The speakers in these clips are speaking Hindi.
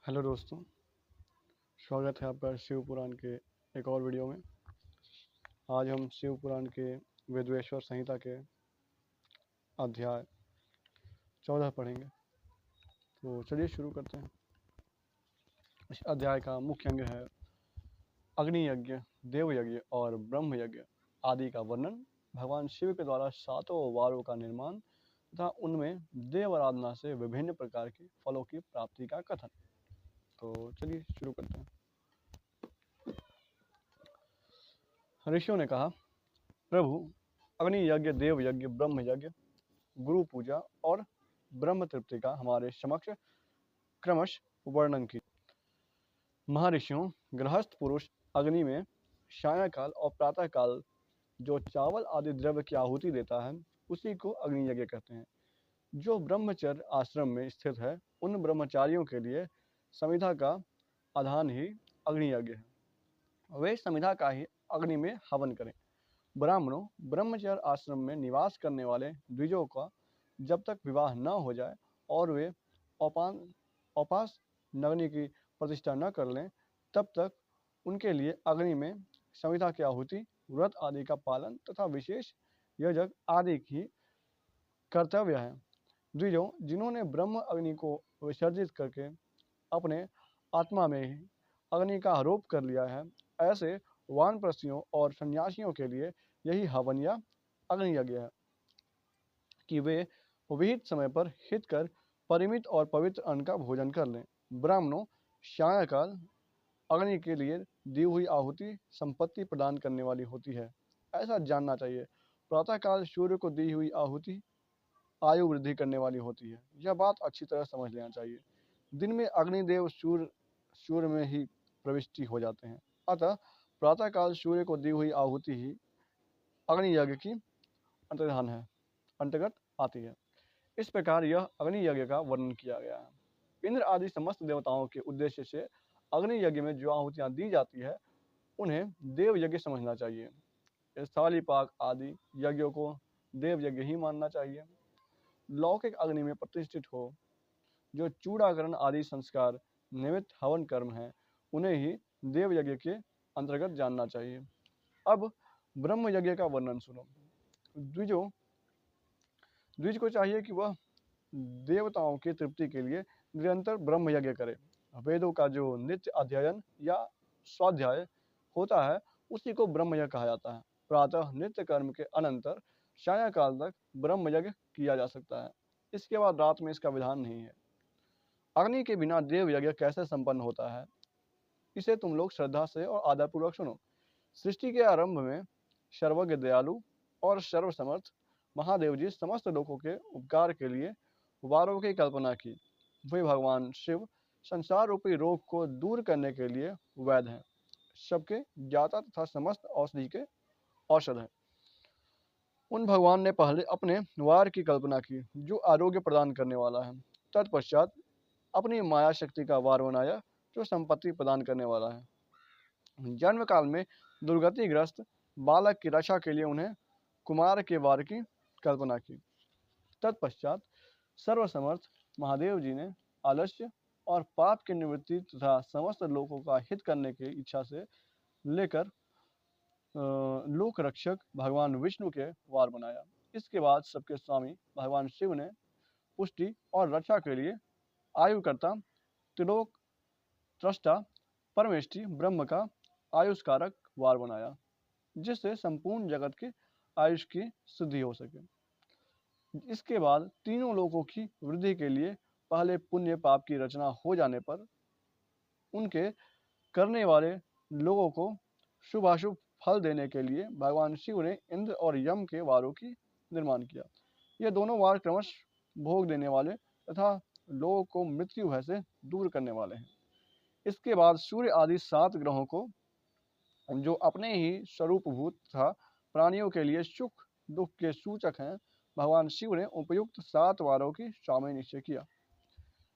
हेलो दोस्तों, स्वागत है आपका शिव पुराण के एक और वीडियो में। आज हम शिव पुराण के वेदवेश्वर संहिता के अध्याय 14 पढ़ेंगे। तो चलिए शुरू करते हैं। इस अध्याय का मुख्य अंग है अग्नि यज्ञ, देव यज्ञ और ब्रह्म यज्ञ आदि का वर्णन। भगवान शिव के द्वारा 7 वारों का निर्माण तथा उनमें देव आराधना से विभिन्न प्रकार के फलों की प्राप्ति का कथन। तो चलिए शुरू करते हैं। ऋषियों ने कहा, प्रभु, अग्नि यज्ञ, देव यज्ञ, ब्रह्म यज्ञ, गुरु पूजा और ब्रह्म तृप्ति का हमारे समक्ष क्रमश वर्णन की। महर्षियों, गृहस्थ पुरुष अग्नि में सायंकाल और प्रातः काल जो चावल आदि द्रव्य की आहुति देता है उसी को अग्नि यज्ञ कहते हैं। जो ब्रह्मचर्य आश्रम में स्थित है उन ब्रह्मचारियों के लिए संविधा का आधान ही अग्नि यज्ञ है। वे संविधा का ही अग्नि में हवन करें। ब्राह्मणों, ब्रह्मचर्य आश्रम में निवास करने वाले द्विजों का जब तक विवाह न हो जाए और वे औपास नग्नि की प्रतिष्ठा न कर लें तब तक उनके लिए अग्नि में संविधा की आहुति, व्रत आदि का पालन तथा विशेष यज्ञ आदि की कर्तव्य है। द्विजों, जिन्होंने ब्रह्म अग्नि को विसर्जित करके अपने आत्मा में ही अग्नि का आरोप कर लिया है, ऐसे वानप्रस्थियों और सन्यासियों के लिए यही हवन या अग्नि यज्ञ है कि वे विहित समय पर हित कर परिमित और पवित्र अन्न का भोजन कर लें। ब्राह्मणों, सायंकाल अग्नि के लिए दी हुई आहुति संपत्ति प्रदान करने वाली होती है, ऐसा जानना चाहिए। प्रातःकाल सूर्य को दी हुई आहुति आयु वृद्धि करने वाली होती है, यह बात अच्छी तरह समझ लेना चाहिए। दिन में अग्निदेव सूर्य में ही प्रविष्टि हो जाते हैं, अतः प्रातःकाल सूर्य को दी हुई आहुति ही अग्नि यज्ञ की अंतर्गत आती है। इस प्रकार यह अग्नि यज्ञ का वर्णन किया गया है। इंद्र आदि समस्त देवताओं के उद्देश्य से अग्नि यज्ञ में जो आहुतियां दी जाती है उन्हें देव यज्ञ समझना चाहिए। स्थाली पाक आदि यज्ञों को देव यज्ञ ही मानना चाहिए। लौकिक अग्नि में प्रतिष्ठित हो जो चूड़ाकरण आदि संस्कार निमित्त हवन कर्म है उन्हें ही देव यज्ञ के अंतर्गत जानना चाहिए। अब ब्रह्म यज्ञ का वर्णन सुनो। द्विज को चाहिए कि वह देवताओं की तृप्ति के लिए निरंतर ब्रह्म यज्ञ करे। वेदों का जो नित्य अध्ययन या स्वाध्याय होता है उसी को ब्रह्म यज्ञ कहा जाता है। प्रातः नित्य कर्म के अनंतर सायंकाल तक ब्रह्म यज्ञ किया जा सकता है, इसके बाद रात में इसका विधान नहीं है। अग्नि के बिना देव यज्ञ कैसे संपन्न होता है, इसे तुम लोग श्रद्धा से और आदरपूर्वक सुनो। सृष्टि के आरंभ में सर्वज्ञ, दयालु और सर्वसमर्थ महादेव जी समस्त लोगों के उपकार के लिए वारों की कल्पना की। वे भगवान शिव संसार रूपी रोग को दूर करने के लिए वैद्य हैं, सबके ज्ञाता तथा समस्त औषधि के औषध हैं। उन भगवान ने पहले अपने वार की कल्पना की जो आरोग्य प्रदान करने वाला है। तत्पश्चात अपनी माया शक्ति का वार बनाया जो संपत्ति प्रदान करने वाला है। जन्म काल में दुर्गतिग्रस्त बालक की रक्षा के लिए उन्हें कुमार के वार की कल्पना की। तत्पश्चात सर्वसमर्थ महादेव जी ने आलस्य और पाप की निवृत्ति तथा समस्त लोगों का हित करने की इच्छा से लेकर लोक रक्षक भगवान विष्णु के वार बनाया। इसके बाद सबके स्वामी भगवान शिव ने पुष्टि और रक्षा के लिए आयुकर्ता, त्रिलोक त्रष्टा, परमेष्टि ब्रह्म का आयुष्कारक वार बनाया, जिससे संपूर्ण जगत के आयुष की सिद्धि हो सके। इसके बाद तीनों लोगों की वृद्धि के लिए पहले पुण्य पाप की रचना हो जाने पर उनके करने वाले लोगों को शुभाशुभ फल देने के लिए भगवान शिव ने इंद्र और यम के वारों की निर्माण किया। ये दोनों वार क्रमश भोग देने वाले तथा लोगों को मृत्यु भय से दूर करने वाले हैं। इसके बाद सूर्य आदि 7 ग्रहों को जो अपने ही स्वरूपभूत तथा प्राणियों के लिए सुख दुख के सूचक हैं, भगवान शिव ने उपयुक्त 7 वारों की स्वामी निश्चय किया।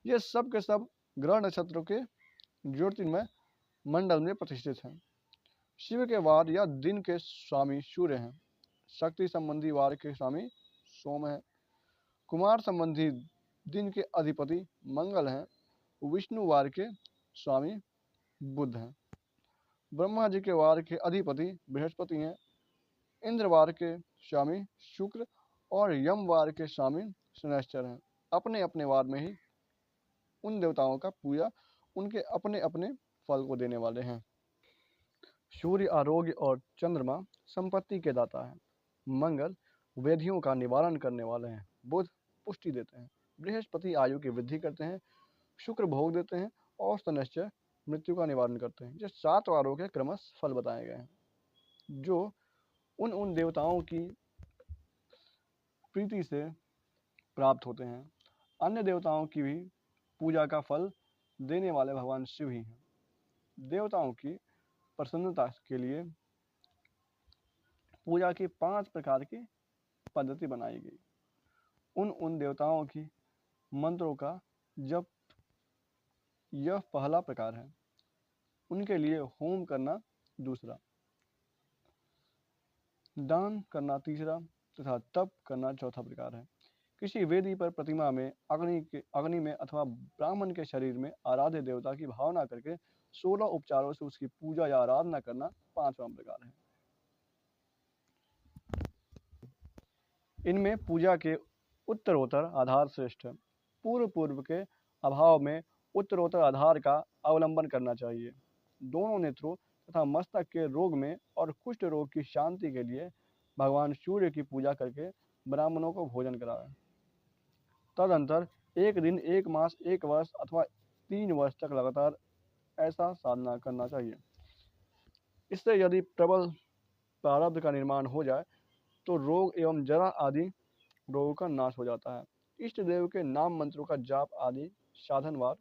ये सब के सब ग्रह नक्षत्रों के ज्योतिर्मय मंडल में प्रतिष्ठित हैं। शिव के वार या दिन के स्वामी सूर्य हैं। शक्ति संबंधी वार के स्वामी सोम हैं। कुमार संबंधी दिन के अधिपति मंगल हैं विष्णुवार के स्वामी बुध हैं। ब्रह्मा जी के वार के अधिपति बृहस्पति हैं। इंद्रवार के स्वामी शुक्र और यमवार के स्वामी शनैश्चर हैं। अपने अपने वार में ही उन देवताओं का पूजा उनके अपने अपने फल को देने वाले हैं। सूर्य आरोग्य और चंद्रमा संपत्ति के दाता है। मंगल व्याधियों का निवारण करने वाले हैं। बुध पुष्टि देते हैं। बृहस्पति आयु की वृद्धि करते हैं। शुक्र भोग देते हैं और शनैश्चर मृत्यु का निवारण करते हैं। ये 7 वारों के क्रमश फल बताए गए हैं जो उन उन देवताओं की प्रीति से प्राप्त होते हैं। अन्य देवताओं की भी पूजा का फल देने वाले भगवान शिव ही हैं। देवताओं की प्रसन्नता के लिए पूजा की 5 प्रकार की पद्धति बनाई गई। उन देवताओं की मंत्रों का जप यह पहला प्रकार है। उनके लिए होम करना दूसरा, दान करना तीसरा तथा तप करना चौथा प्रकार है। किसी वेदी पर प्रतिमा में अग्नि में अथवा ब्राह्मण के शरीर में आराध्य देवता की भावना करके 16 उपचारों से उसकी पूजा या आराधना करना 5वां प्रकार है। इनमें पूजा के उत्तरोत्तर आधार श्रेष्ठ है। पूर्व के अभाव में उत्तरोत्तर आधार का अवलंबन करना चाहिए। दोनों नेत्रों तथा मस्तक के रोग में और कुष्ठ रोग की शांति के लिए भगवान सूर्य की पूजा करके ब्राह्मणों को भोजन करावें। तदंतर 1 दिन, 1 मास, 1 वर्ष अथवा 3 वर्ष तक लगातार ऐसा साधना करना चाहिए। इससे यदि प्रबल प्रारब्ध का निर्माण हो जाए तो रोग एवं जरा आदि रोगों का नाश हो जाता है। इष्ट देव के नाम मंत्रों का जाप आदि साधनवार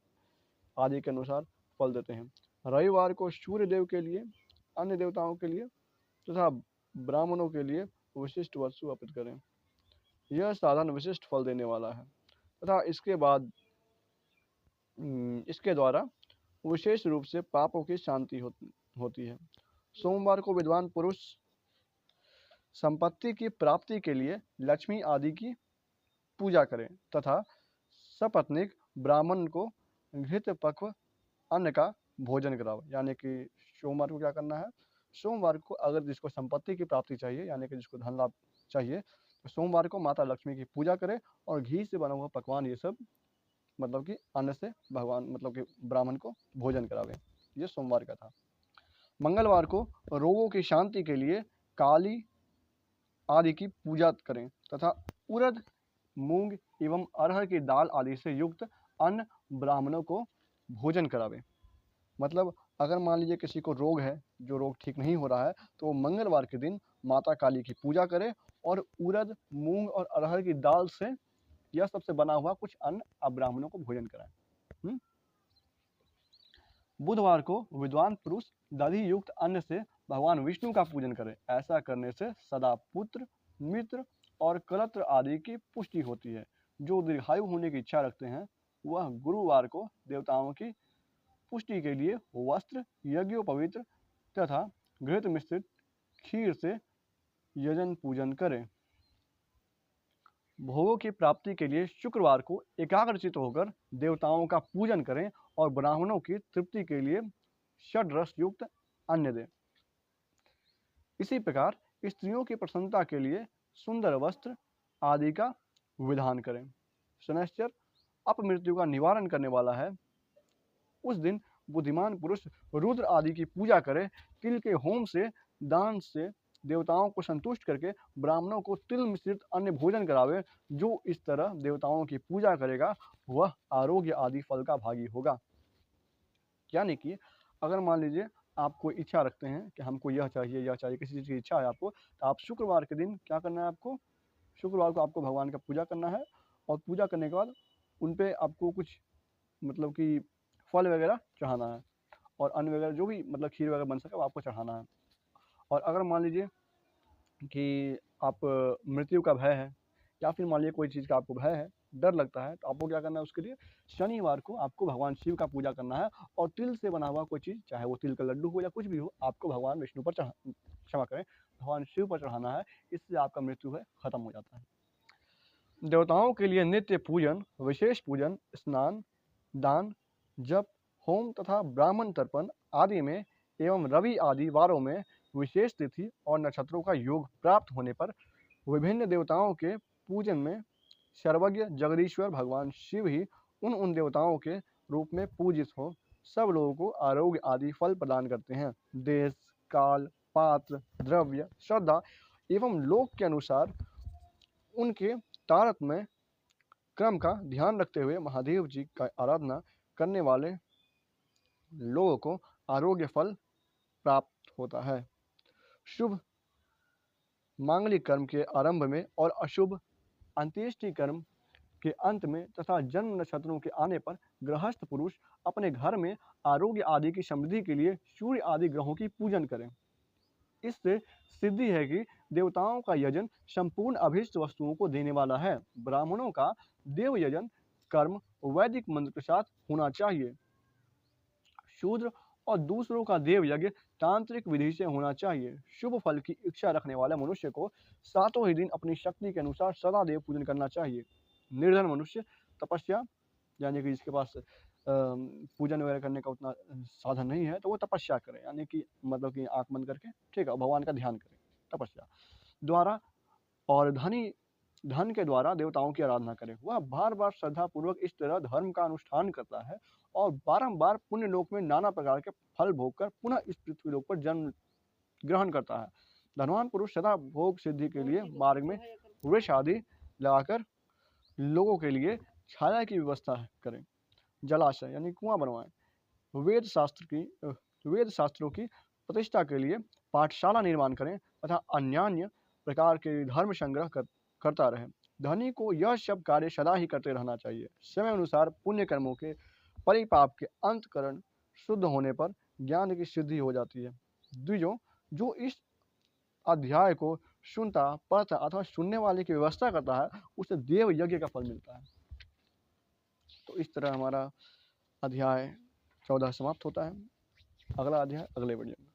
आदि के अनुसार फल देते हैं। रविवार को सूर्य देव के लिए, अन्य देवताओं के लिए तथा ब्राह्मणों के लिए विशिष्ट वस्तु अर्पित करें। यह साधन विशिष्ट फल देने वाला है तथा इसके द्वारा विशेष रूप से पापों की शांति होती है। सोमवार को विद्वान पुरुष संपत्ति की प्राप्ति के लिए लक्ष्मी आदि की पूजा करें तथा सपत्नीक ब्राह्मण को घृत पक्व अन्न का भोजन कराओ। यानी कि सोमवार को क्या करना है, सोमवार को अगर जिसको संपत्ति की प्राप्ति चाहिए यानी कि जिसको धन लाभ चाहिए तो सोमवार को माता लक्ष्मी की पूजा करें और घी से बना हुआ पकवान ये सब मतलब कि अन्न से भगवान मतलब कि ब्राह्मण को भोजन करावे। ये सोमवार का था। मंगलवार को रोगों की शांति के लिए काली आदि की पूजा करें तथा उड़द, मूंग एवं अरहर की दाल आदि से युक्त अन्न ब्राह्मणों को भोजन करावे। मतलब अगर मान लीजिए किसी को रोग है, जो रोग ठीक नहीं हो रहा है, तो मंगलवार के दिन माता काली की पूजा करे और उड़द, मूंग और अरहर की दाल से यह सबसे बना हुआ कुछ अन्न आप ब्राह्मणों को भोजन कराएं। बुधवार को विद्वान पुरुष दधि युक्त अन्न से भगवान विष्णु का पूजन करें। ऐसा करने से सदा पुत्र, मित्र और कलत्र आदि की पुष्टि होती है। जो दीर्घायु होने की इच्छा रखते हैं वह गुरुवार को देवताओं की पुष्टि के लिए वस्त्र, यज्ञोपवीत तथा घृत मिश्रित खीर से यजन पूजन करें। भोगों की प्राप्ति के लिए शुक्रवार को एकाग्रचित होकर देवताओं का पूजन करें और ब्राह्मणों की तृप्ति के लिए षड्रस युक्त अन्न दें। इसी प्रकार स्त्रियों की प्रसन्नता के लिए सुंदर वस्त्र आदि का विधान करें। शनैश्चर अपमृत्यु का निवारण करने वाला है। उस दिन बुद्धिमान पुरुष रुद्र आदि की पूजा करे, तिल के होम से, दान से देवताओं को संतुष्ट करके ब्राह्मणों को तिल मिश्रित अन्य भोजन करावे। जो इस तरह देवताओं की पूजा करेगा वह आरोग्य आदि फल का भागी होगा। यानी कि अगर मान लीजिए आप कोई इच्छा रखते हैं कि हमको यह चाहिए, किसी चीज़ की इच्छा है आपको, तो आप शुक्रवार के दिन क्या करना है, आपको शुक्रवार को आपको भगवान का पूजा करना है और पूजा करने के बाद उन पे आपको कुछ मतलब कि फल वगैरह चढ़ाना है और अन्न वगैरह जो भी मतलब खीर वगैरह बन सके वो आपको चढ़ाना है। और अगर मान लीजिए कि आप मृत्यु का भय है या फिर मान लीजिए कोई चीज़ का आपको भय है, डर लगता है, तो आपको क्या करना है, उसके लिए शनिवार को आपको भगवान शिव का पूजा करना है और तिल से बना हुआ कोई चीज़, चाहे वो तिल का लड्डू हो या कुछ भी हो, आपको भगवान विष्णु पर क्षमा करें, भगवान शिव पर चढ़ाना है। इससे आपका मृत्यु है खत्म हो जाता है। देवताओं के लिए नित्य पूजन, विशेष पूजन, स्नान, दान, जब होम तथा ब्राह्मण तर्पण आदि में एवं रवि आदि वारों में विशेष तिथि और नक्षत्रों का योग प्राप्त होने पर विभिन्न देवताओं के पूजन में सर्वज्ञ जगदीश्वर भगवान शिव ही उन देवताओं के रूप में पूजित हो सब लोगों को आरोग्य आदि फल प्रदान करते हैं। देश, काल, पात्र, द्रव्य, श्रद्धा एवं लोक के अनुसार उनके तारतम्य क्रम का ध्यान रखते हुए महादेव जी का आराधना करने वाले लोगों को आरोग्य फल प्राप्त होता है। शुभ मांगलिक कर्म के आरंभ में और अशुभ अंत्येष्टि कर्म के अंत में तथा जन्म नक्षत्रों के आने पर गृहस्थ पुरुष अपने घर में आरोग्य आदि की समृद्धि के लिए सूर्य आदि ग्रहों की पूजन करें। इससे सिद्धि है कि देवताओं का यजन संपूर्ण अभीष्ट वस्तुओं को देने वाला है। ब्राह्मणों का देव यजन कर्म वैदिक मंत्र के साथ होना चाहिए। शूद्र और दूसरों का देव यज्ञ तांत्रिक विधि से होना चाहिए। शुभ फल की इच्छा रखने वाले मनुष्य को सातों ही दिन अपनी शक्ति के अनुसार सदा देव पूजन करना चाहिए। निर्धन मनुष्य तपस्या यानी कि जिसके पास पूजन वगैरह करने का उतना साधन नहीं है तो वो तपस्या करे, यानी कि मतलब कि आंख बंद करके ठीक है भगवान का ध्यान करे तपस्या द्वारा, और धन के द्वारा देवताओं की आराधना करे। वह बार बार श्रद्धा पूर्वक इस तरह धर्म का अनुष्ठान करता है और बारंबार पुण्य लोक में नाना प्रकार के फल भोगकर पुनः इस पृथ्वी लोक पर जन्म ग्रहण करता है। धनवान पुरुष सदा भोग सिद्धि के लिए मार्ग में वृक्ष आदि लगाकर लोगों के लिए छाया की व्यवस्था करें। जलाशय यानी कुआं बनवाएं। वेद शास्त्रों की प्रतिष्ठा के लिए पाठशाला निर्माण करें तथा अन्यान्य प्रकार के धर्म संग्रह करता रहे। धनी को यह सब कार्य सदा ही करते रहना चाहिए। समय अनुसार पुण्य कर्मों के परिपाप के अंतकरण शुद्ध होने पर ज्ञान की सिद्धि हो जाती है। द्विजों, जो इस अध्याय को सुनता, पढ़ता अथवा सुनने वाले की व्यवस्था करता है उसे देव यज्ञ का फल मिलता है। तो इस तरह हमारा अध्याय 14 समाप्त होता है। अगला अध्याय अगले वीडियो में।